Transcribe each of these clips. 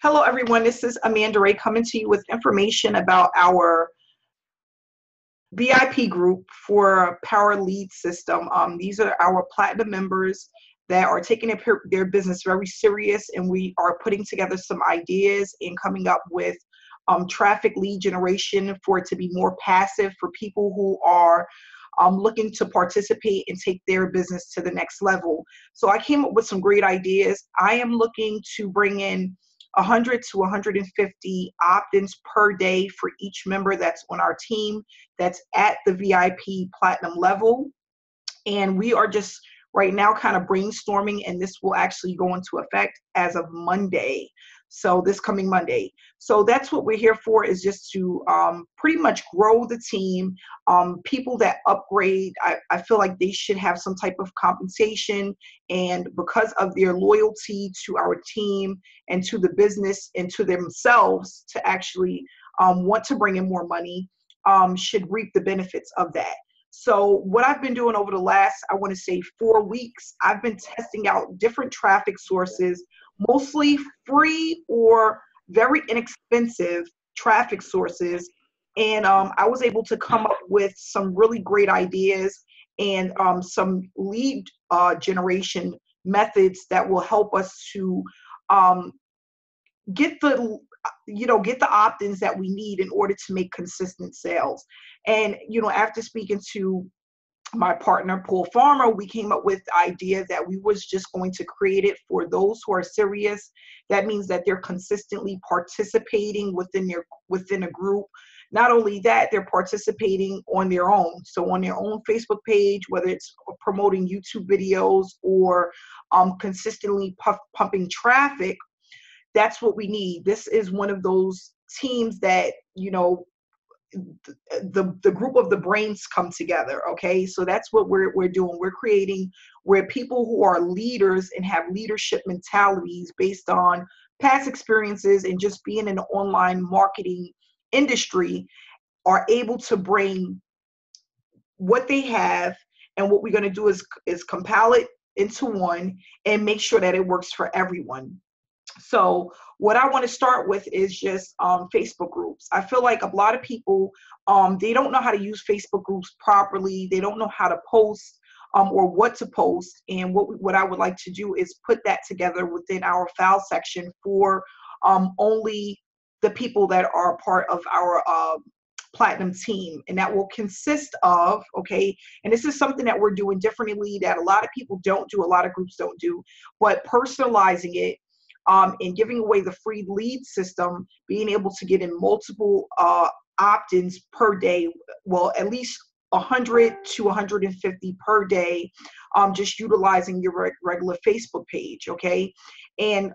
Hello, everyone. This is Amanda Ray coming to you with information about our VIP group for Power Lead System. These are our platinum members that are taking their business very serious, and we are putting together some ideas and coming up with traffic lead generation for it to be more passive for people who are looking to participate and take their business to the next level. So I came up with some great ideas. I am looking to bring in 100 to 150 opt-ins per day for each member that's on our team that's at the VIP platinum level. And we are just right now kind of brainstorming, and this will actually go into effect as of Monday. So this coming Monday. So that's what we're here for, is just to pretty much grow the team. People that upgrade, I feel like they should have some type of compensation, and because of their loyalty to our team and to the business and to themselves to actually want to bring in more money, should reap the benefits of that. So what I've been doing over the last, I want to say 4 weeks, I've been testing out different traffic sources, mostly free or very inexpensive traffic sources. And I was able to come up with some really great ideas and some lead generation methods that will help us to get the get the opt-ins that we need in order to make consistent sales. And after speaking to my partner Paul Farmer, we came up with the idea that we was just going to create it for those who are serious. That means that they're consistently participating within a group. Not only that, they're participating on their own. So on their own Facebook page, whether it's promoting YouTube videos or consistently pumping traffic. That's what we need. This is one of those teams that, the group of the brains come together. Okay. So that's what we're doing. We're creating where people who are leaders and have leadership mentalities based on past experiences and just being in the online marketing industry are able to bring what they have, and what we're going to do is compile it into one and make sure that it works for everyone. So what I want to start with is just Facebook groups. I feel like a lot of people, they don't know how to use Facebook groups properly. They don't know how to post or what to post. And what I would like to do is put that together within our file section for only the people that are part of our platinum team. And that will consist of, okay, and this is something that we're doing differently that a lot of people don't do, a lot of groups don't do, but personalizing it. And giving away the free lead system, being able to get in multiple opt-ins per day, well, at least 100 to 150 per day, just utilizing your regular Facebook page, okay? And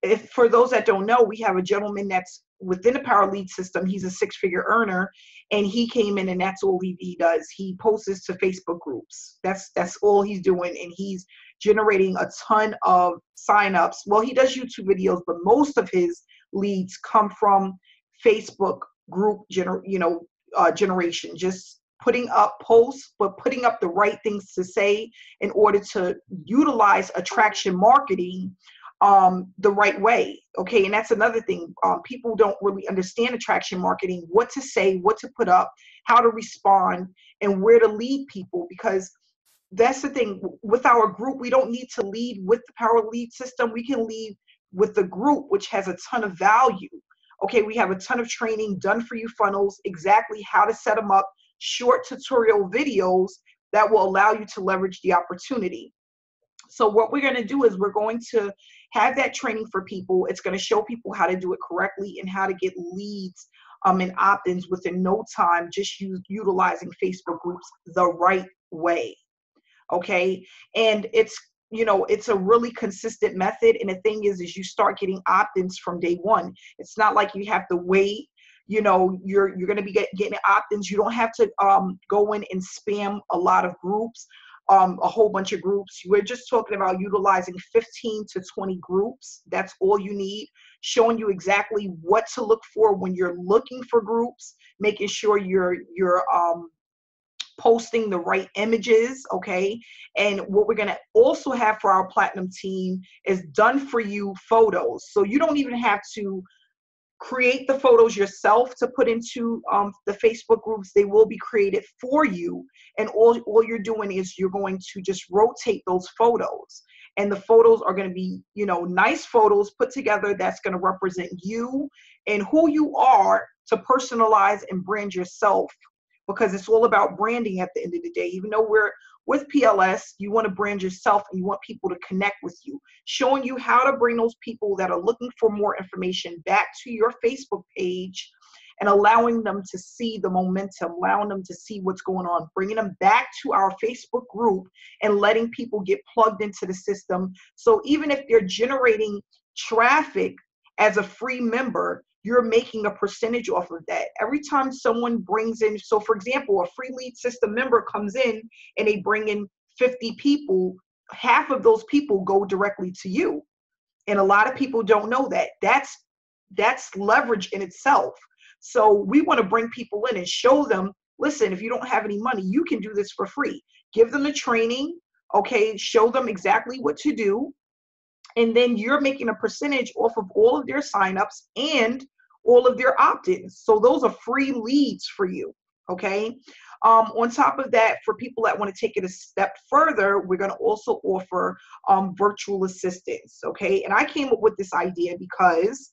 if for those that don't know, we have a gentleman that's within the Power Lead system. He's a six-figure earner, and he came in, and that's all he does. He posts to Facebook groups. That's all he's doing, and he's generating a ton of signups. Well, he does YouTube videos, but most of his leads come from Facebook group generation. Just putting up posts, but putting up the right things to say in order to utilize attraction marketing the right way. Okay. And that's another thing. People don't really understand attraction marketing, what to say, what to put up, how to respond, and where to lead people. Because that's the thing with our group. We don't need to lead with the Power Lead system. We can lead with the group, which has a ton of value. Okay. We have a ton of training, done for you funnels, exactly how to set them up, short tutorial videos that will allow you to leverage the opportunity. So what we're going to do is we're going to have that training for people. It's going to show people how to do it correctly and how to get leads and opt-ins within no time, just utilizing Facebook groups the right way. Okay. And it's a really consistent method. And the thing is you start getting opt-ins from day one. It's not like you have to wait. You're going to be getting opt-ins. You don't have to go in and spam a lot of groups. A whole bunch of groups. We're just talking about utilizing 15 to 20 groups. That's all you need. Showing you exactly what to look for when you're looking for groups, making sure you're posting the right images, okay? And what we're gonna also have for our platinum team is done for you photos. So you don't even have to create the photos yourself to put into the Facebook groups. They will be created for you. And all you're doing is you're going to just rotate those photos. And the photos are going to be, you know, nice photos put together that's going to represent you and who you are, to personalize and brand yourself, because it's all about branding at the end of the day. Even though we're with PLS, you want to brand yourself and you want people to connect with you, showing you how to bring those people that are looking for more information back to your Facebook page and allowing them to see the momentum, allowing them to see what's going on, bringing them back to our Facebook group and letting people get plugged into the system. So even if they're generating traffic as a free member, you're making a percentage off of that. Every time someone brings in, so for example, a free lead system member comes in and they bring in 50 people, half of those people go directly to you. And a lot of people don't know that. That's leverage in itself. So we want to bring people in and show them, listen, if you don't have any money, you can do this for free. Give them the training, okay? Show them exactly what to do. And then you're making a percentage off of all of their signups and all of their opt-ins. So those are free leads for you, okay? On top of that, for people that want to take it a step further, we're going to also offer virtual assistants, okay? And I came up with this idea because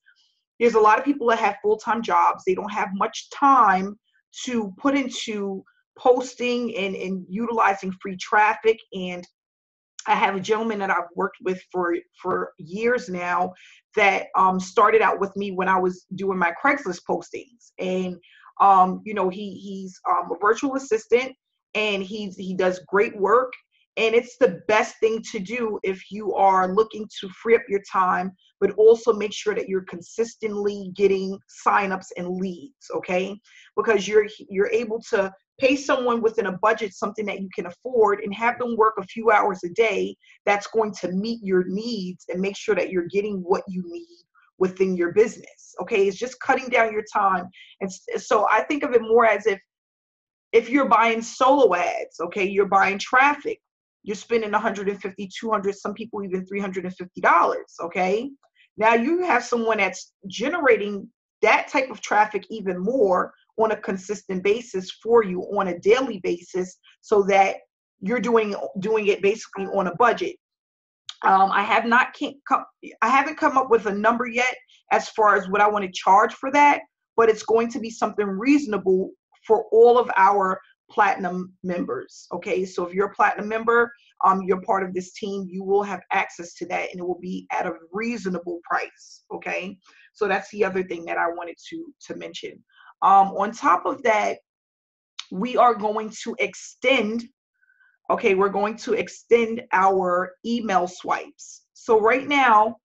there's a lot of people that have full-time jobs. They don't have much time to put into posting and utilizing free traffic. And I have a gentleman that I've worked with for years now that started out with me when I was doing my Craigslist postings. And you know, he's a virtual assistant, and he does great work. And it's the best thing to do if you are looking to free up your time, but also make sure that you're consistently getting signups and leads, okay? Because you're able to pay someone within a budget, something that you can afford, and have them work a few hours a day that's going to meet your needs and make sure that you're getting what you need within your business, okay? It's just cutting down your time. And so I think of it more as if you're buying solo ads, okay, you're buying traffic, you're spending $150, $200, some people even $350, okay? Now you have someone that's generating that type of traffic even more on a consistent basis for you on a daily basis, so that you're doing it basically on a budget. I haven't come up with a number yet as far as what I want to charge for that, but it's going to be something reasonable for all of our platinum members. Okay, so if you're a platinum member, you're part of this team, you will have access to that, and it will be at a reasonable price. Okay, so that's the other thing that I wanted to mention. On top of that, we are going to extend, okay, we're going to extend our email swipes. So right now,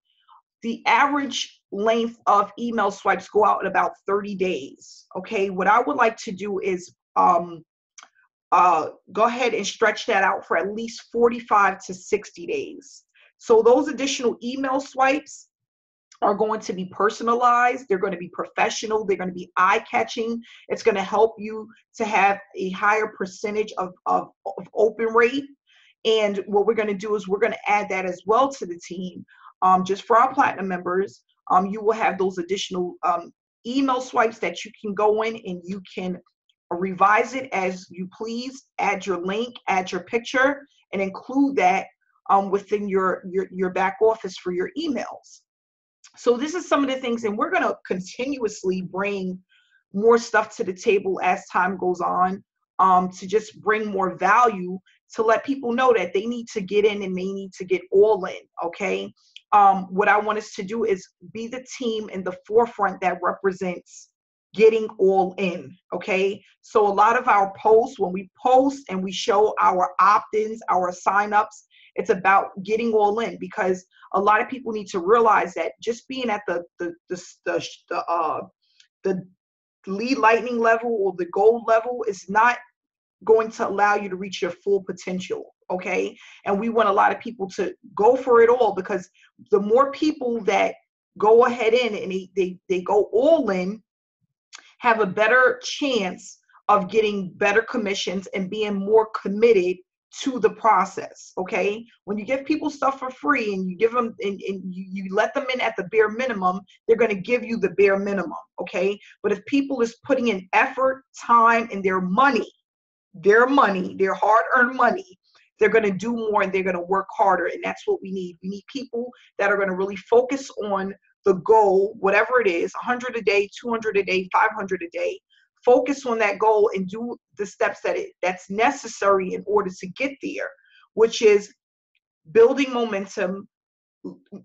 the average length of email swipes go out in about 30 days. Okay, what I would like to do is go ahead and stretch that out for at least 45 to 60 days. So those additional email swipes are going to be personalized. They're going to be professional. They're going to be eye-catching. It's going to help you to have a higher percentage of open rate. And what we're going to do is we're going to add that as well to the team. Just for our platinum members, you will have those additional email swipes that you can go in and you can revise it as you please, add your link, add your picture, and include that within your back office for your emails. So this is some of the things, and we're going to continuously bring more stuff to the table as time goes on, to just bring more value, to let people know that they need to get in and they need to get all in, okay? What I want us to do is be the team in the forefront that represents getting all in, okay? So a lot of our posts, when we post and we show our opt-ins, our signups, it's about getting all in, because a lot of people need to realize that just being at the lead lightning level or the gold level is not going to allow you to reach your full potential, okay? And we want a lot of people to go for it all, because the more people that go ahead in and they go all in, have a better chance of getting better commissions and being more committed to the process. Okay, when you give people stuff for free and you give them and you let them in at the bare minimum, they're going to give you the bare minimum. Okay, but if people is putting in effort, time, and their hard-earned money, they're going to do more and they're going to work harder. And that's what we need. We need people that are going to really focus on the goal, whatever it is, 100 a day, 200 a day, 500 a day. Focus on that goal and do the steps that's necessary in order to get there, which is building momentum,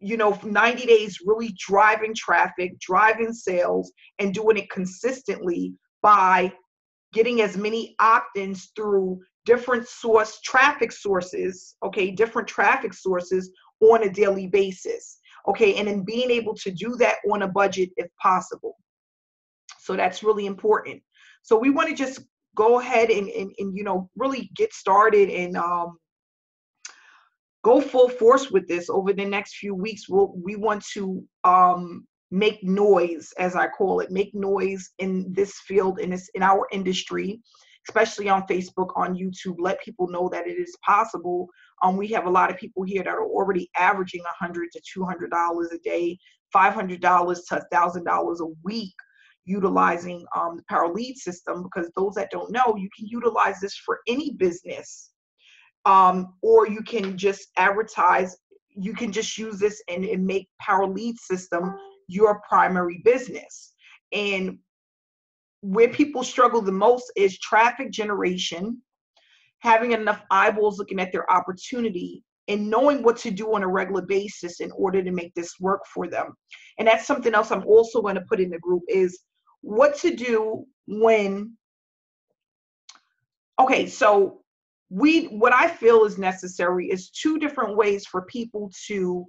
90 days really driving traffic, driving sales, and doing it consistently by getting as many opt-ins through different traffic sources, okay, different traffic sources on a daily basis, okay, and then being able to do that on a budget if possible. So that's really important. So we want to just go ahead and really get started and go full force with this over the next few weeks. We want to make noise, as I call it, make noise in this field, in our industry, especially on Facebook, on YouTube. Let people know that it is possible. We have a lot of people here that are already averaging $100 to $200 a day, $500 to $1,000 a week, utilizing the Power Lead system. Because those that don't know, you can utilize this for any business, or you can just advertise. You can just use this and make Power Lead system your primary business. And where people struggle the most is traffic generation, having enough eyeballs looking at their opportunity, and knowing what to do on a regular basis in order to make this work for them. And that's something else I'm also going to put in the group, is what to do when, okay, so what I feel is necessary is 2 different ways for people to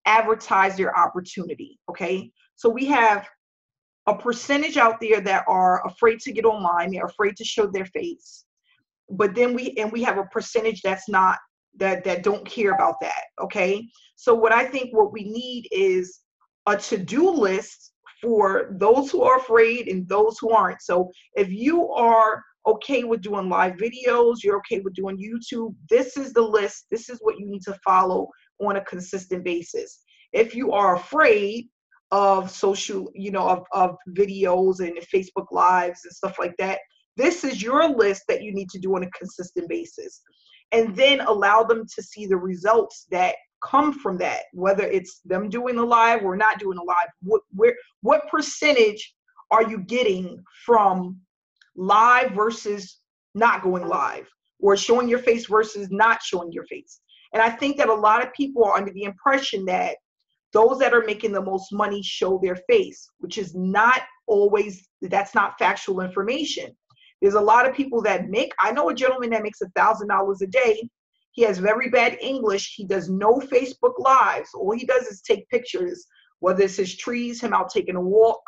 advertise their opportunity. Okay, so we have a percentage out there that are afraid to get online, they're afraid to show their face, but then we have a percentage that's not, that don't care about that. Okay, so what we need is a to-do list for those who are afraid and those who aren't. So if you are okay with doing live videos, you're okay with doing YouTube, this is the list, this is what you need to follow on a consistent basis. If you are afraid of social, of videos and Facebook lives and stuff like that, this is your list that you need to do on a consistent basis. And then allow them to see the results that come from that, whether it's them doing the live or not doing the live. What percentage are you getting from live versus not going live, or showing your face versus not showing your face? And I think that a lot of people are under the impression that those that are making the most money show their face, which is not always, that's not factual information. There's a lot of people that I know a gentleman that makes $1,000 a day. He has very bad English. He does no Facebook lives. All he does is take pictures, whether it's his trees, him out taking a walk,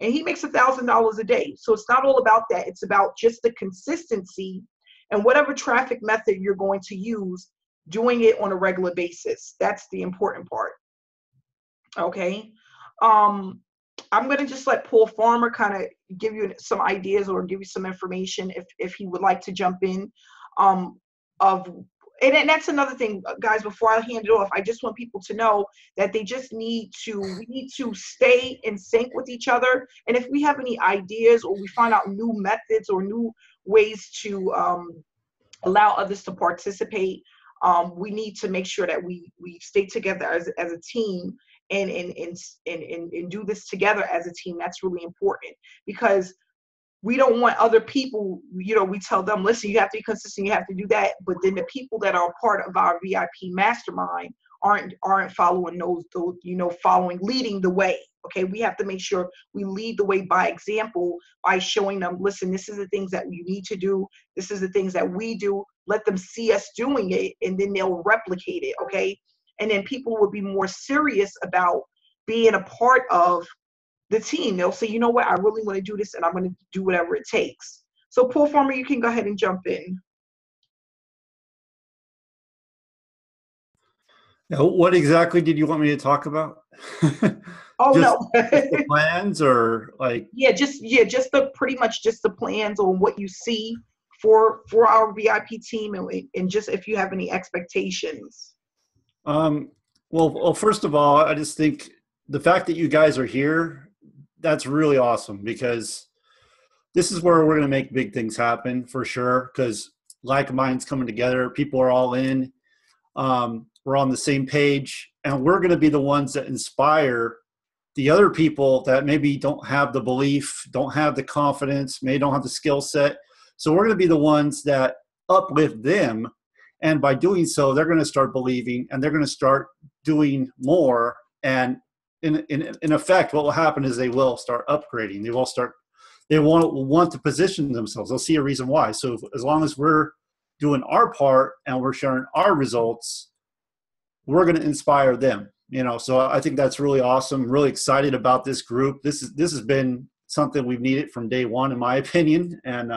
and he makes $1,000 a day. So it's not all about that. It's about just the consistency and whatever traffic method you're going to use, doing it on a regular basis. That's the important part. Okay. I'm going to just let Paul Farmer kind of give you some ideas or give you some information if he would like to jump in. And that's another thing, guys, before I hand it off, I just want people to know that we need to stay in sync with each other. And if we have any ideas or we find out new methods or new ways to allow others to participate, we need to make sure that we stay together as a team and do this together as a team. That's really important, because we don't want other people, we tell them, listen, you have to be consistent, you have to do that. But then the people that are part of our VIP mastermind aren't following leading the way. Okay, we have to make sure we lead the way by example, by showing them, listen, this is the things that you need to do. This is the things that we do. Let them see us doing it, and then they'll replicate it. Okay, and then people will be more serious about being a part of the team. They'll say, you know what, I really want to do this, and I'm going to do whatever it takes. So Paul Farmer, you can go ahead and jump in. Yeah, what exactly did you want me to talk about? Oh Just, no. just the plans or like, Just the pretty much just the plans on what you see for our VIP team, and just if you have any expectations. um, well, first of all, I just think the fact that you guys are here, that's really awesome because this is where we're going to make big things happen for sure. Because like minds coming together, people are all in. We're on the same page, and we're going to be the ones that inspire the other people that maybe don't have the belief, don't have the confidence, maybe don't have the skill set. So we're going to be the ones that uplift them. And by doing so, they're going to start believing and they're going to start doing more. And in effect, what will happen is they will start upgrading. They won't want to position themselves. They'll see a reason why. So as long as we're doing our part and we're sharing our results, we're going to inspire them. So I think that's really awesome. Really excited about this group. This has been something we've needed from day one, in my opinion, and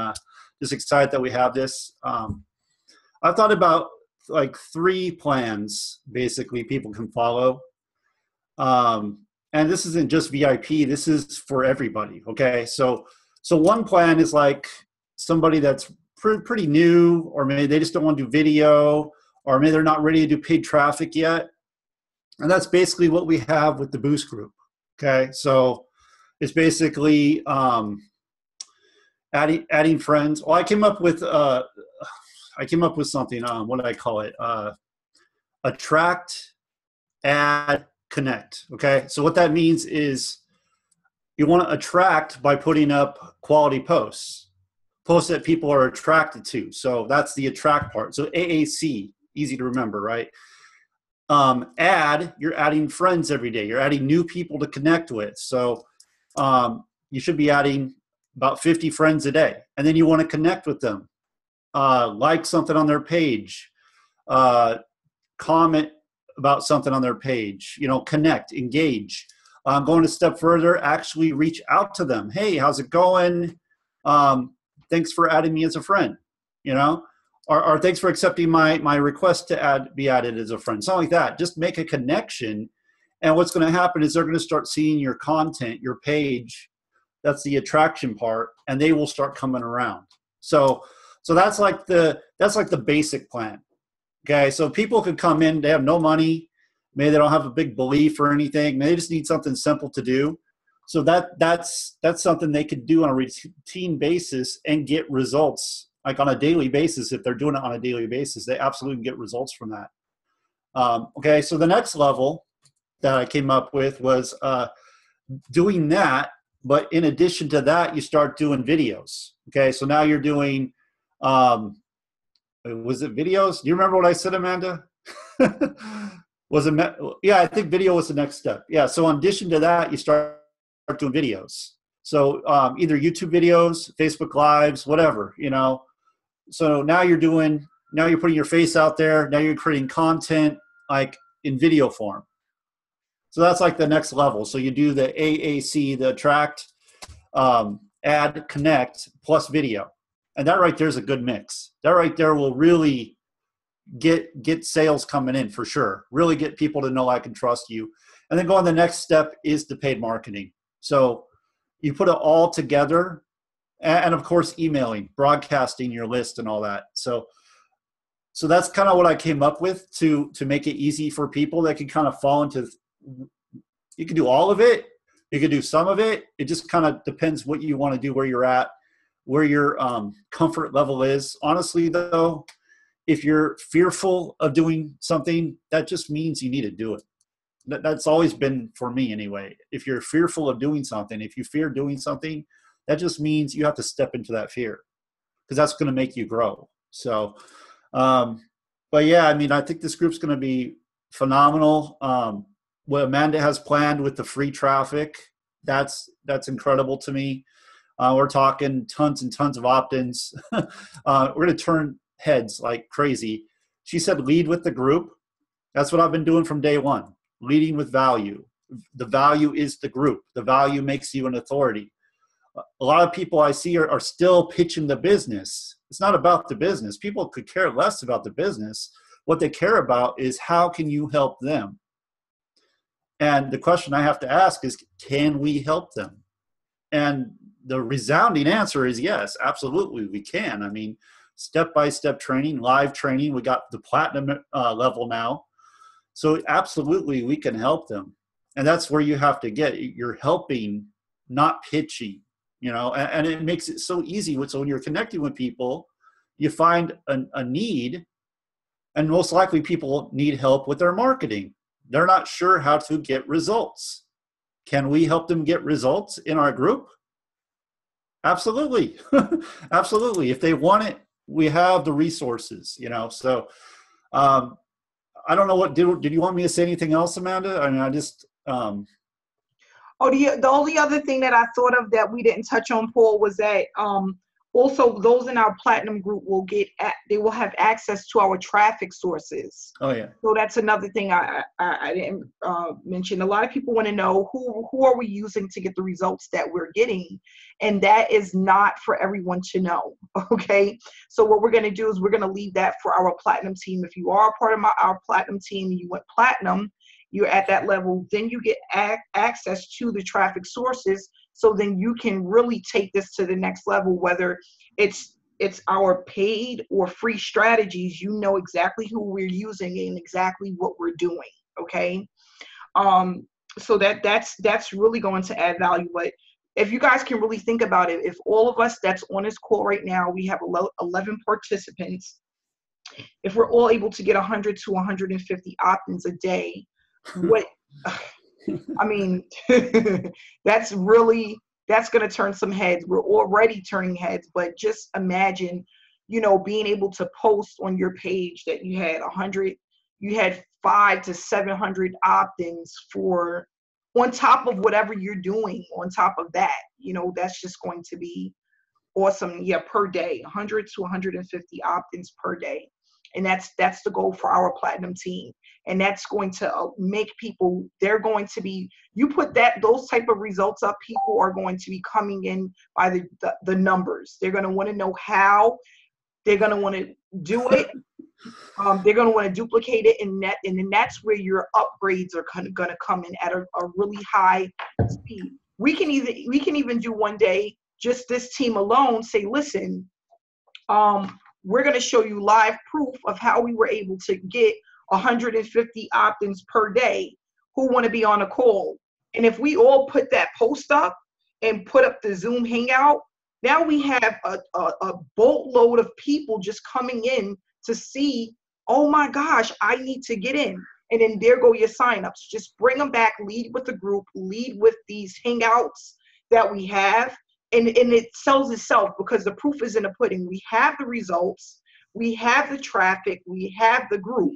just excited that we have this. I've thought about like 3 plans basically people can follow, and this isn't just VIP. This is for everybody. Okay, so one plan is like somebody that's pretty new, or maybe they just don't want to do video, or maybe they're not ready to do paid traffic yet. And that's basically what we have with the Boost group. Okay, so it's basically adding friends. Well, I came up with something. What did I call it? Attract, add, connect. Okay, so what that means is you want to attract by putting up quality posts that people are attracted to. So that's the attract part. So AAC, easy to remember, right? Add, you're adding friends every day. You're adding new people to connect with. So you should be adding about 50 friends a day. And then you want to connect with them. Like something on their page. Comment about something on their page. Connect, engage. Going a step further, actually reach out to them. Hey, how's it going? Thanks for adding me as a friend. Or thanks for accepting my request to be added as a friend. Something like that. Just make a connection. And what's going to happen is they're going to start seeing your content, your page. That's the attraction part, and they will start coming around. So that's like the basic plan. Okay, so people can come in, they have no money, maybe they don't have a big belief or anything, maybe they just need something simple to do. So that's something they could do on a routine basis and get results, like on a daily basis. If they're doing it on a daily basis, they absolutely get results from that. Okay, so the next level that I came up with was doing that, but in addition to that, you start doing videos. Okay, so now you're doing, was it videos? Do you remember what I said, Amanda? Yeah, I think video was the next step. Yeah, so in addition to that, you start doing videos. So either YouTube videos, Facebook Lives, whatever, So now you're putting your face out there. Now you're creating content like in video form. So that's like the next level. So you do the AAC, the attract, add, connect, plus video. And that right there is a good mix. That right there will really get sales coming in for sure. Really get people to know I can trust you. And then go on, the next step is the paid marketing. So you put it all together, and of course emailing, broadcasting your list and all that. So that's kind of what I came up with to make it easy for people that can kind of fall into. You can do all of it. You can do some of it. It just kind of depends what you want to do, where you're at, where your comfort level is. Honestly, though, if you're fearful of doing something, that just means you need to do it. That's always been for me anyway. If you're fearful of doing something, if you fear doing something, that just means you have to step into that fear, because that's going to make you grow. So, but yeah, I mean, I think this group's going to be phenomenal. What Amanda has planned with the free traffic, that's incredible to me. We're talking tons and tons of opt-ins. We're going to turn heads like crazy. She said, lead with the group. That's what I've been doing from day one, leading with value. The value is the group. The value makes you an authority. A lot of people I see are still pitching the business. It's not about the business. People could care less about the business. What they care about is how can you help them? And the question I have to ask is, can we help them? And the resounding answer is yes, absolutely, we can. I mean, step-by-step training, live training, we got the platinum level now. So absolutely, we can help them. And that's where you have to get, you're helping, not pitching, you know, and it makes it so easy. So when you're connecting with people, you find a need, and most likely people need help with their marketing. They're not sure how to get results. Can we help them get results in our group? Absolutely. Absolutely. If they want it, we have the resources, you know. So I don't know what, did you want me to say anything else, Amanda? I mean, I just Oh, the only other thing that I thought of that we didn't touch on, Paul, was that also those in our platinum group they will have access to our traffic sources. Oh yeah. So that's another thing I didn't mention. A lot of people want to know who are we using to get the results that we're getting, and that is not for everyone to know. Okay, so what we're going to do is we're going to leave that for our platinum team. If you are a part of our platinum team and you went platinum, you're at that level, then you get access to the traffic sources. So then you can really take this to the next level, whether it's our paid or free strategies. You know exactly who we're using and exactly what we're doing. Okay. So that's really going to add value. But if you guys can really think about it, if all of us that's on this call right now, we have 11 participants. If we're all able to get 100 to 150 opt-ins a day, what I mean, that's going to turn some heads. We're already turning heads, but just imagine, you know, being able to post on your page that you had 500 to 700 opt-ins for, on top of whatever you're doing on top of that, you know, that's just going to be awesome. Yeah, per day, 100 to 150 opt-ins per day. And that's the goal for our platinum team. And that's going to make people, they're going to be, you put those type of results up, people are going to be coming in by the numbers. They're going to want to know how, they're going to want to do it. They're going to want to duplicate it, and then that's where your upgrades are going to come in at a really high speed. We can even do one day, just this team alone, say, listen, we're going to show you live proof of how we were able to get 150 opt-ins per day who want to be on a call. And if we all put that post up and put up the Zoom hangout, now we have a boatload of people just coming in to see, oh my gosh, I need to get in. And then there go your signups. Just bring them back, lead with the group, lead with these hangouts that we have. And it sells itself, because the proof is in the pudding. We have the results, we have the traffic, we have the group.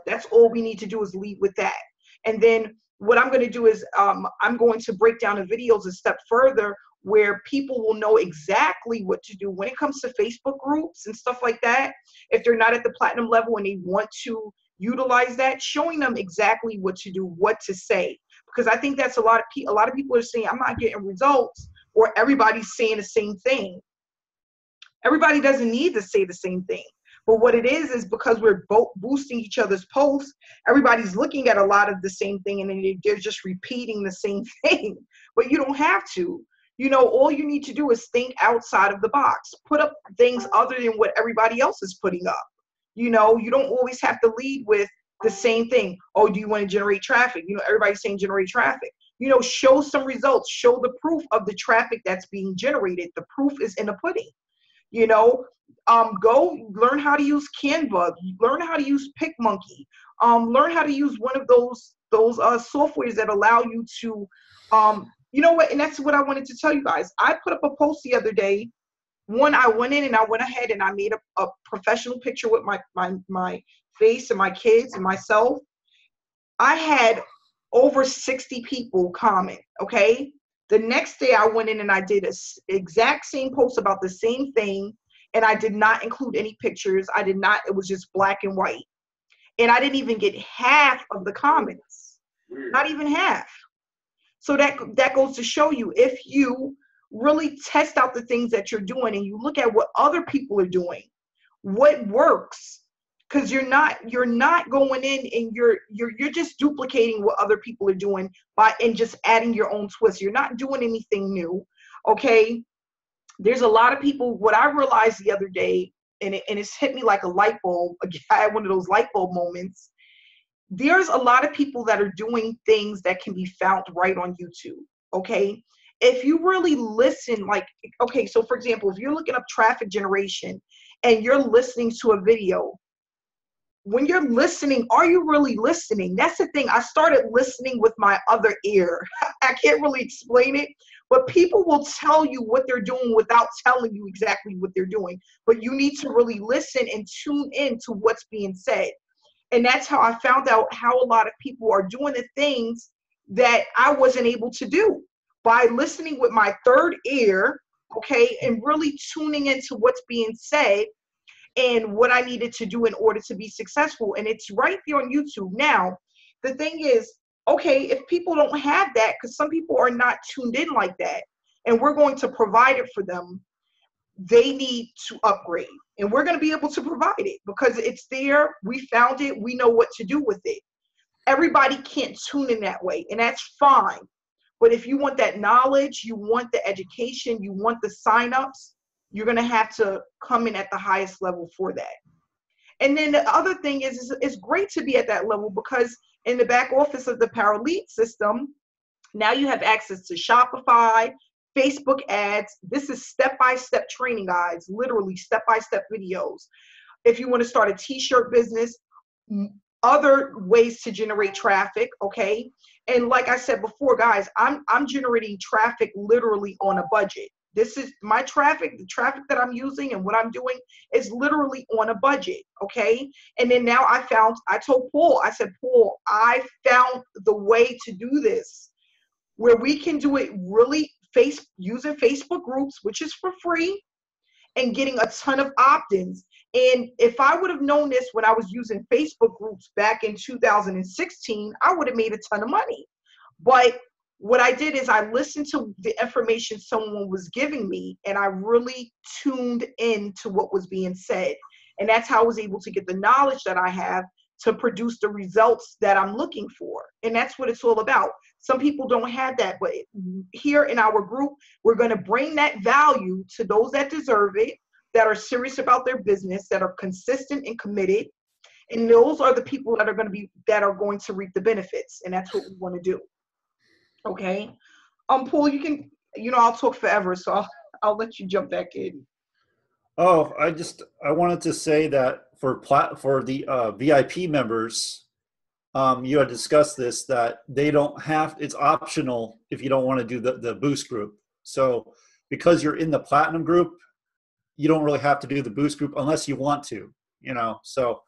That's all we need to do is lead with that. And then what I'm going to do is I'm going to break down the videos a step further, where people will know exactly what to do when it comes to Facebook groups and stuff like that. If they're not at the platinum level and they want to utilize that, showing them exactly what to do, what to say. Because I think that's a lot of people are saying, I'm not getting results, or everybody's saying the same thing. Everybody doesn't need to say the same thing. But what it is because we're both boosting each other's posts, everybody's looking at a lot of the same thing, and then they're just repeating the same thing. But you don't have to. You know, all you need to do is think outside of the box. Put up things other than what everybody else is putting up. You know, you don't always have to lead with the same thing. Oh, do you want to generate traffic? You know, everybody's saying generate traffic. You know, show some results. Show the proof of the traffic that's being generated. The proof is in the pudding. You know, go learn how to use Canva. Learn how to use PicMonkey. Learn how to use one of those softwares that allow you to, you know what? And that's what I wanted to tell you guys. I put up a post the other day. I went in and I went ahead and I made a professional picture with my face and my kids and myself. I had over 60 people comment. Okay. The next day I went in and I did a exact same post about the same thing. And I did not include any pictures. It was just black and white. And I didn't even get half of the comments. Weird. Not even half. So that goes to show you, if you really test out the things that you're doing and you look at what other people are doing, what works, because you're not going in and you're just duplicating what other people are doing and just adding your own twist. You're not doing anything new. Okay. There's a lot of people, what I realized the other day, and it's hit me like a light bulb. I had one of those light bulb moments. There's a lot of people that are doing things that can be found right on YouTube. Okay. If you really listen, like, okay, so for example, if you're looking up traffic generation and you're listening to a video, when you're listening, are you really listening? That's the thing. I started listening with my other ear. I can't really explain it, but people will tell you what they're doing without telling you exactly what they're doing. But you need to really listen and tune in to what's being said. And that's how I found out how a lot of people are doing the things that I wasn't able to do by listening with my third ear, okay, and really tuning into what's being said and what I needed to do in order to be successful. And it's right there on YouTube. Now, the thing is, okay, if people don't have that, because some people are not tuned in like that, and we're going to provide it for them, they need to upgrade. And we're going to be able to provide it because it's there. We found it. We know what to do with it. Everybody can't tune in that way, and that's fine. But if you want that knowledge, you want the education, you want the signups, you're going to have to come in at the highest level for that. And then the other thing is it's great to be at that level because in the back office of the Paralead system, now you have access to Shopify, Facebook ads. This is step-by-step training guides, literally step-by-step videos. If you want to start a t-shirt business, other ways to generate traffic, okay? And like I said before, guys, I'm generating traffic literally on a budget. This is my traffic, the traffic that I'm using and what I'm doing is literally on a budget, okay? And then now I told Paul, I said, Paul, I found the way to do this where we can do it really using Facebook groups, which is for free, and getting a ton of opt-ins. And if I would have known this when I was using Facebook groups back in 2016, I would have made a ton of money. But what I did is I listened to the information someone was giving me, and I really tuned in to what was being said. And that's how I was able to get the knowledge that I have to produce the results that I'm looking for. And that's what it's all about. Some people don't have that, but here in our group, we're going to bring that value to those that deserve it, that are serious about their business, that are consistent and committed. And those are the people that are going to reap the benefits. And that's what we want to do. Okay. Paul, you can, I'll talk forever, so I'll let you jump back in. Oh, I wanted to say that for the VIP members, you had discussed this, that they don't have, it's optional if you don't want to do the boost group. So because you're in the platinum group, you don't really have to do the boost group unless you want to, so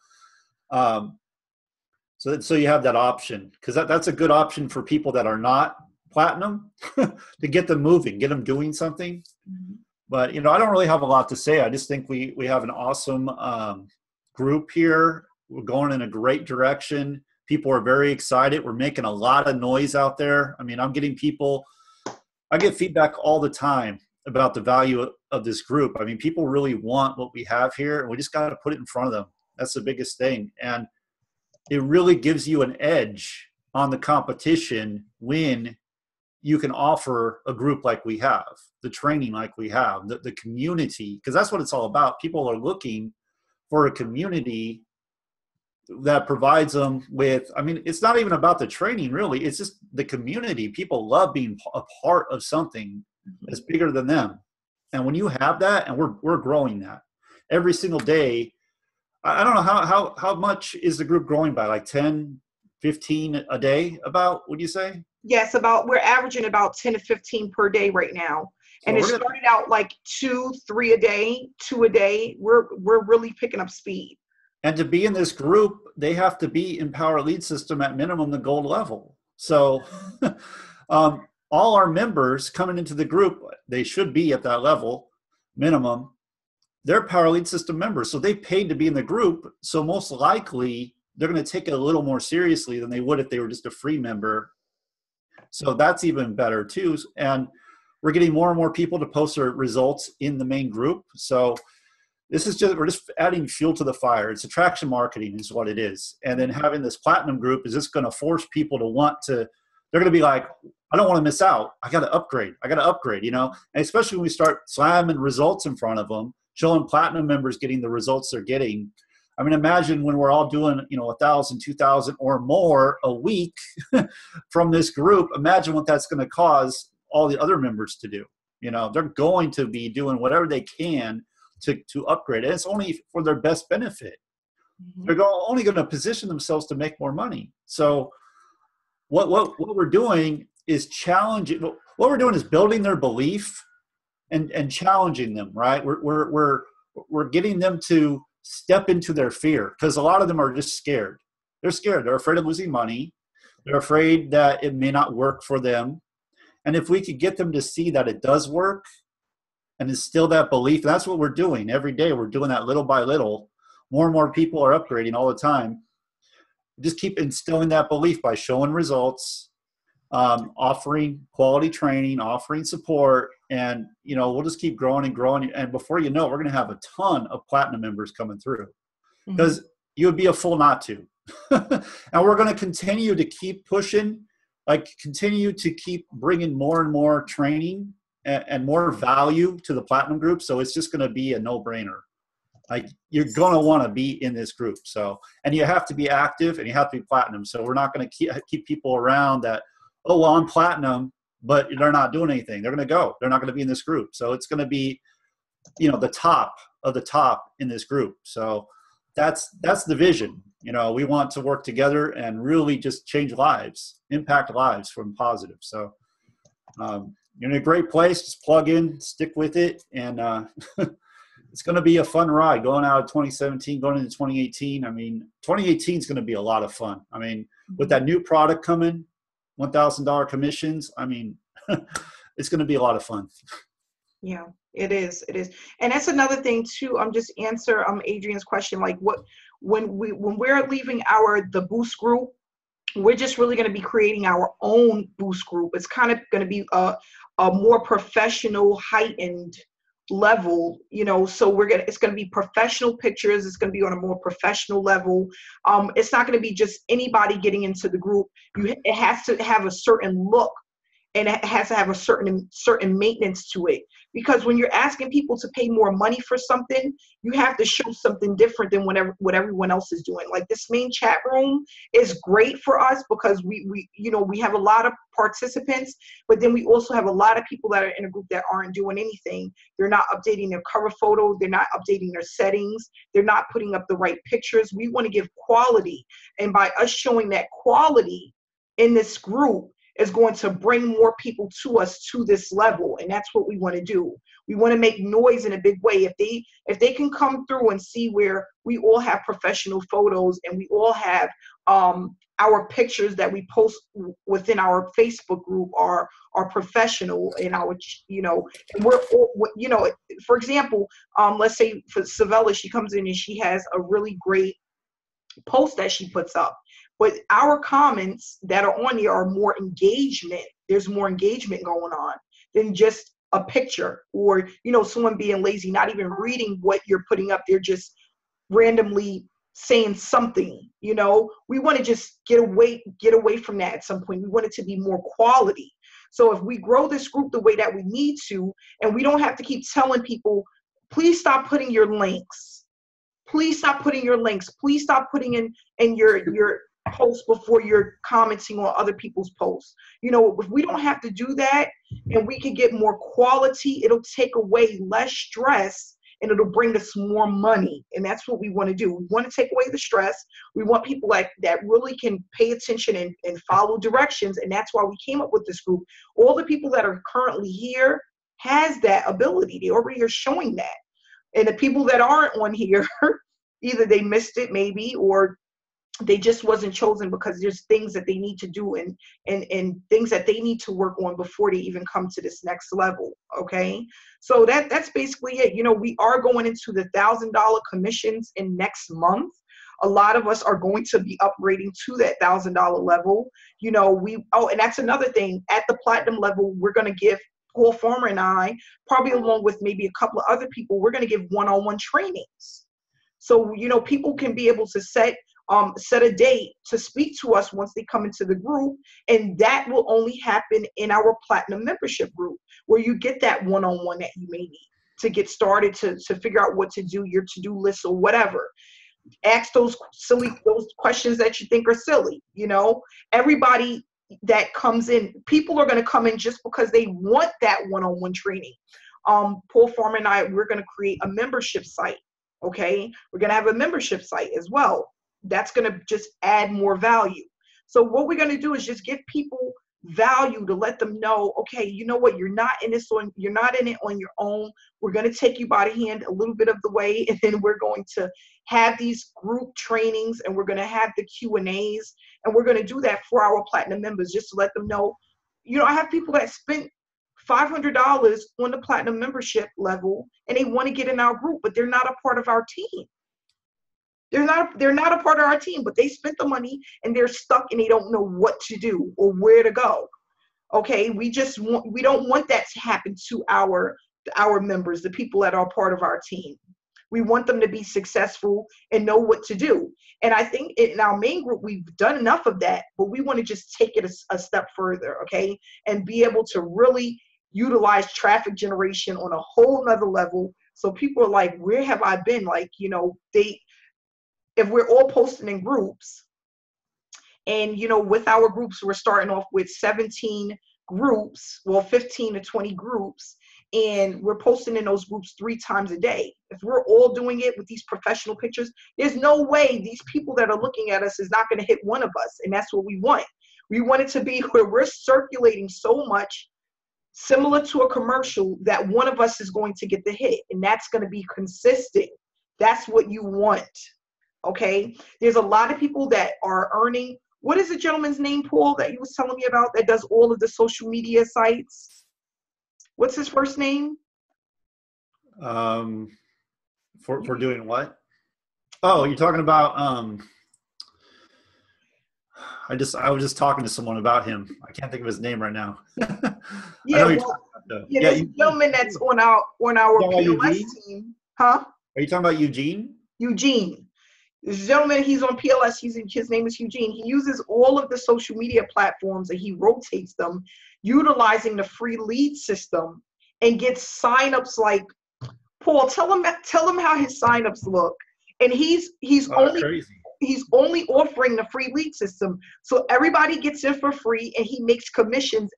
so you have that option, because that's a good option for people that are not platinum to get them moving, get them doing something. Mm-hmm. But, I don't really have a lot to say. I just think we have an awesome group here. We're going in a great direction. People are very excited. We're making a lot of noise out there. I mean, I get feedback all the time about the value of this group. I mean, people really want what we have here, and we just got to put it in front of them. That's the biggest thing. And it really gives you an edge on the competition when you can offer a group like we have, the training like we have, the community, because that's what it's all about. People are looking for a community that provides them with, it's not even about the training, really. It's just the community. People love being a part of something that's bigger than them. And when you have that, and we're growing that every single day. I don't know how much is the group growing by, like 10, 15 a day about, would you say? Yes, we're averaging about 10 to 15 per day right now. And it started out like 2, 3 a day, 2 a day. We're really picking up speed. And to be in this group, they have to be in Paralead system at minimum the gold level. So all our members coming into the group, they should be at that level minimum. They're Paralead system members, so they paid to be in the group. So most likely they're going to take it a little more seriously than they would if they were just a free member. So that's even better too. And we're getting more and more people to post their results in the main group. So This is just, we're just adding fuel to the fire. It's attraction marketing is what it is. And then having this platinum group is just going to force people to want to, they're going to be like, I don't want to miss out. I got to upgrade. I got to upgrade, you know, and especially when we start slamming results in front of them, showing platinum members getting the results they're getting. I mean, imagine when we're all doing, you know, 1,000, 2,000 or more a week from this group. Imagine what that's going to cause all the other members to do. You know, they're going to be doing whatever they can to upgrade it. It's only for their best benefit. Mm-hmm. They're only going to position themselves to make more money. So what we're doing is challenging. What we're doing is building their belief and challenging them. Right? We're getting them to step into their fear, because a lot of them are just scared. They're scared. They're afraid of losing money. They're afraid that it may not work for them. And if we could get them to see that it does work and instill that belief, that's what we're doing every day. We're doing that little by little. More and more people are upgrading all the time. Just keep instilling that belief by showing results, offering quality training, offering support, and, you know, we'll just keep growing and growing. And before you know it, we're going to have a ton of platinum members coming through, because you would be a fool not to. And we're going to continue to keep pushing, like continue to keep bringing more and more training and more value to the platinum group. So it's just going to be a no-brainer. Like, you're going to want to be in this group. So, and you have to be active and you have to be platinum. So we're not going to keep people around that, oh, well, I'm platinum, but they're not doing anything. They're going to go. They're not going to be in this group. So it's going to be, you know, the top of the top in this group. So that's the vision. You know, we want to work together and really just change lives, impact lives from positive. So you're in a great place. Just plug in, stick with it, and it's going to be a fun ride going out of 2017, going into 2018. I mean, 2018 is going to be a lot of fun. I mean, with that new product coming, $1,000 commissions, I mean, it's going to be a lot of fun. Yeah, it is. It is. And that's another thing too. Just answer Adrian's question. Like, when we're leaving the boost group, we're just really going to be creating our own boost group. It's kind of going to be a more professional, heightened level, you know. So it's going to be professional pictures. It's going to be on a more professional level. It's not going to be just anybody getting into the group. It has to have a certain look, and it has to have a certain maintenance to it. Because when you're asking people to pay more money for something, you have to show something different than what everyone else is doing. Like, this main chat room is great for us because we have a lot of participants, but then we also have a lot of people that are in a group that aren't doing anything. They're not updating their cover photo. They're not updating their settings. They're not putting up the right pictures. We want to give quality. And by us showing that quality in this group, is going to bring more people to us to this level. And that's what we want to do. We want to make noise in a big way. If they can come through and see where we all have professional photos and we all have our pictures that we post within our Facebook group are professional, and our, you know, and we're all, you know, for example, let's say for Savella, she comes in and she has a really great post that she puts up. But our comments that are on here are more engagement. There's more engagement going on than just a picture, or, you know, someone being lazy, not even reading what you're putting up. They're just randomly saying something, you know. We want to just get away from that at some point. We want it to be more quality. So if we grow this group the way that we need to, and we don't have to keep telling people, please stop putting your links. Please stop putting your links. Please stop putting in your posts before you're commenting on other people's posts. You know, if we don't have to do that, and we can get more quality, it'll take away less stress, and it'll bring us more money. And that's what we want to do. We want to take away the stress. We want people that really can pay attention and follow directions. And that's why we came up with this group. All the people that are currently here has that ability. They already are showing that. And the people that aren't on here, either they missed it maybe, or they just wasn't chosen because there's things that they need to do and things that they need to work on before they even come to this next level. Okay. So that's basically it. You know, we are going into the $1,000 commissions in next month. A lot of us are going to be upgrading to that $1,000 level. You know, and that's another thing. At the platinum level, we're going to give Paul Farmer and I, probably along with maybe a couple of other people, we're going to give one-on-one trainings. So, people can be able to set a date to speak to us once they come into the group. And that will only happen in our platinum membership group, where you get that one-on-one that you may need to get started, to figure out what to do, your to-do list or whatever. Ask those questions that you think are silly. Everybody that comes in, people are going to come in just because they want that one-on-one training. Paul Farmer and I, we're going to create a membership site. Okay, we're going to have a membership site as well. That's going to just add more value. So what we're going to do is just give people value, to let them know, okay, you know what, you're not in it on your own. We're going to take you by the hand a little bit of the way, and then we're going to have these group trainings, and we're going to have the Q&As, and we're going to do that for our platinum members, just to let them know. I have people that spent $500 on the platinum membership level, and they want to get in our group, but they're not a part of our team. They're not a part of our team, but they spent the money and they're stuck and they don't know what to do or where to go. Okay, we don't want that to happen to our members, the people that are part of our team. We want them to be successful and know what to do. And I think in our main group, we've done enough of that, but we want to just take it a step further, okay? And be able to really utilize traffic generation on a whole nother level. So people are like, where have I been? Like, if we're all posting in groups, and with our groups, we're starting off with 17 groups, 15 to 20 groups, and we're posting in those groups 3 times a day. If we're all doing it with these professional pictures, there's no way these people that are looking at us is not going to hit one of us. And that's what we want. We want it to be where we're circulating so much, similar to a commercial, that one of us is going to get the hit, and that's going to be consistent. That's what you want. Okay, there's a lot of people that are earning. What is the gentleman's name, Paul, that you was telling me about, that does all of the social media sites? What's his first name? For doing what? Oh, you're talking about I was just talking to someone about him. I can't think of his name right now. Yeah, there's a gentleman that's on our PLS team. Huh? Are you talking about Eugene? Eugene. This gentleman, he's on PLS. His name is Eugene. He uses all of the social media platforms, and he rotates them, utilizing the free lead system, and gets signups like, Paul, tell him how his signups look. And he's only offering the free lead system. So everybody gets in for free, and he makes commissions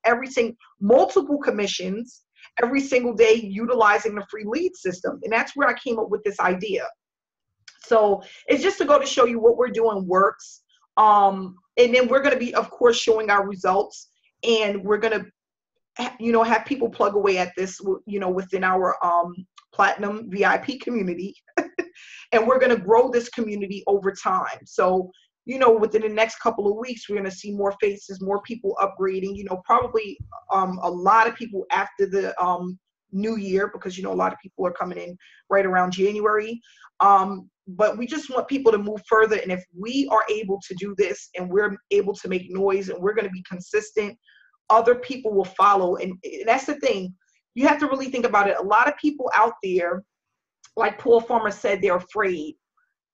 multiple commissions every single day, utilizing the free lead system. And that's where I came up with this idea. So it's just to go to show you what we're doing works. And then we're going to be, of course, showing our results, and we're going to, have people plug away at this, within our platinum VIP community. And we're going to grow this community over time. So, within the next couple of weeks, we're going to see more faces, more people upgrading, probably a lot of people after the new year, because, a lot of people are coming in right around January. But we just want people to move further. And if we are able to do this, and we're able to make noise, and we're going to be consistent, other people will follow. And that's the thing. You have to really think about it. A lot of people out there, like Paul Farmer said, they're afraid.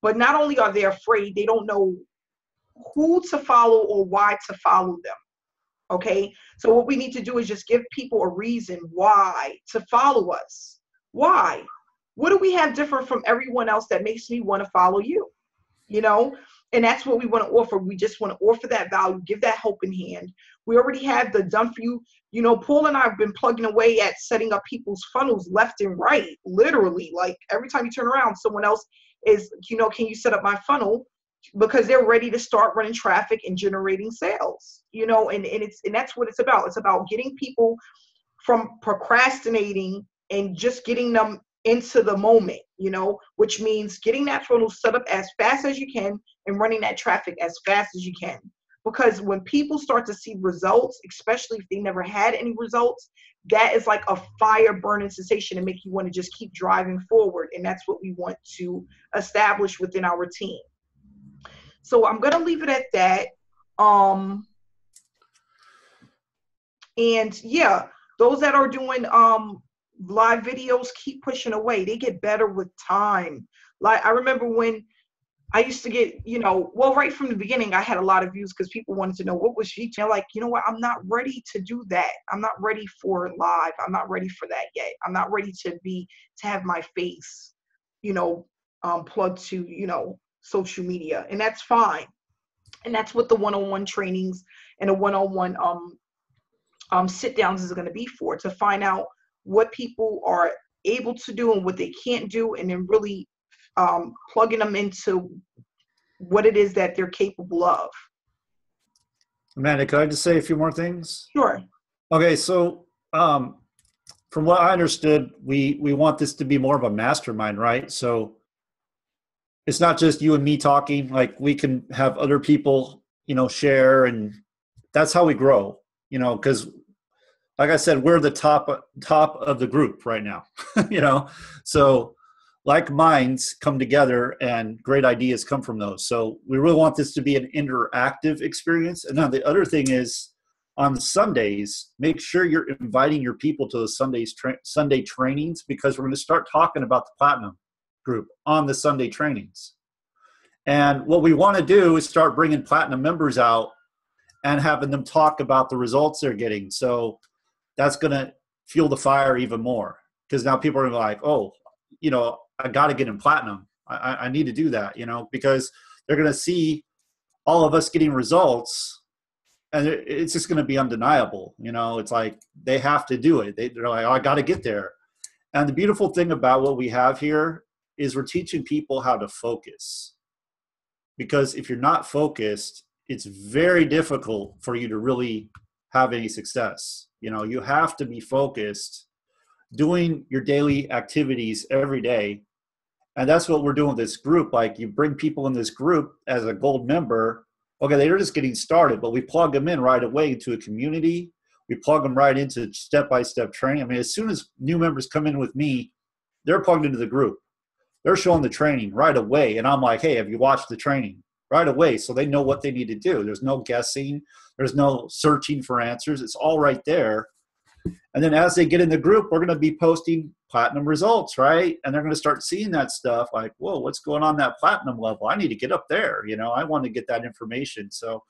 But not only are they afraid, they don't know who to follow or why to follow them. Okay? So what we need to do is just give people a reason why to follow us. Why? What do we have different from everyone else that makes me want to follow you? And that's what we want to offer. We just want to offer that value, give that helping hand. We already have the done for you. Paul and I have been plugging away at setting up people's funnels left and right, literally. Like every time you turn around, someone else is, can you set up my funnel? Because they're ready to start running traffic and generating sales, and that's what it's about. It's about getting people from procrastinating and just getting them into the moment, which means getting that funnel set up as fast as you can and running that traffic as fast as you can. Because when people start to see results, especially if they never had any results, that is like a fire burning sensation and make you want to just keep driving forward. And that's what we want to establish within our team. So I'm going to leave it at that. And yeah, Those that are doing live videos, keep pushing away. They get better with time. Like I remember when I used to get, well, right from the beginning, I had a lot of views because people wanted to know what was featured. They're like, you know what? I'm not ready to do that. I'm not ready for live. I'm not ready for that yet. I'm not ready to have my face, plugged to, social media. And that's fine. And that's what the one-on-one trainings and the one-on-one sit downs is going to be for, to find out what people are able to do and what they can't do, and then really plugging them into what it is that they're capable of. Amanda, could I just say a few more things? Sure. Okay, so from what I understood, we want this to be more of a mastermind, right? So it's not just you and me talking. Like we can have other people, share, and that's how we grow. Because like I said, we're the top of the group right now. So like minds come together and great ideas come from those. So we really want this to be an interactive experience. And now the other thing is, on Sundays, make sure you're inviting your people to the Sunday trainings, because we're going to start talking about the Platinum group on the Sunday trainings. And what we want to do is start bringing Platinum members out and having them talk about the results they're getting. So that's going to fuel the fire even more, because now people are like, oh, I got to get in Platinum. I need to do that, because they're going to see all of us getting results, and it's just going to be undeniable. It's like they have to do it. They're like, oh, I got to get there. And the beautiful thing about what we have here is we're teaching people how to focus. Because if you're not focused, it's very difficult for you to really have any success. You have to be focused, doing your daily activities every day. And that's what we're doing with this group. Like, you bring people in this group as a gold member. Okay, they're just getting started, but we plug them in right away into a community. We plug them right into step-by-step training. I mean, as soon as new members come in with me, they're plugged into the group. They're showing the training right away. And I'm like, hey, have you watched the training? Right away, so they know what they need to do. There's no guessing. There's no searching for answers. It's all right there. And then as they get in the group, we're going to be posting Platinum results, right? And they're going to start seeing that stuff like, whoa, what's going on that Platinum level? I need to get up there. I want to get that information. So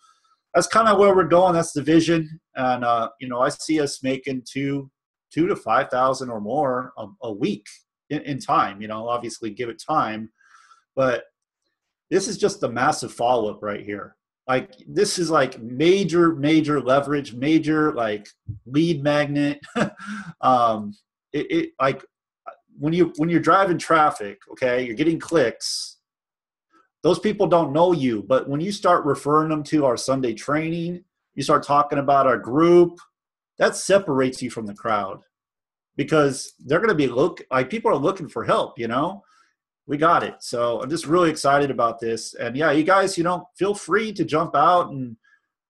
that's kind of where we're going. That's the vision. And, I see us making two to 5,000 or more a week in time. Obviously give it time. But this is just a massive follow-up right here. Like, this is like major leverage, major like lead magnet. Like when you're driving traffic, okay, you're getting clicks. Those people don't know you, but when you start referring them to our Sunday training, you start talking about our group, that separates you from the crowd, because they're going to be people are looking for help. We got it. So I'm just really excited about this. And yeah, you guys, feel free to jump out and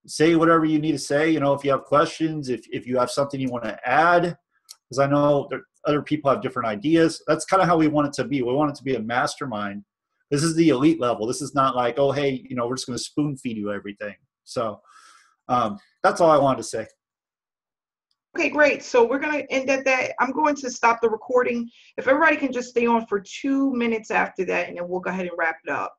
say whatever you need to say. If you have questions, if you have something you want to add, because I know other people have different ideas. That's kind of how we want it to be. We want it to be a mastermind. This is the elite level. This is not like, oh, hey, we're just going to spoon feed you everything. So that's all I wanted to say. Okay, great. So we're going to end at that. I'm going to stop the recording. If everybody can just stay on for 2 minutes after that, and then we'll go ahead and wrap it up.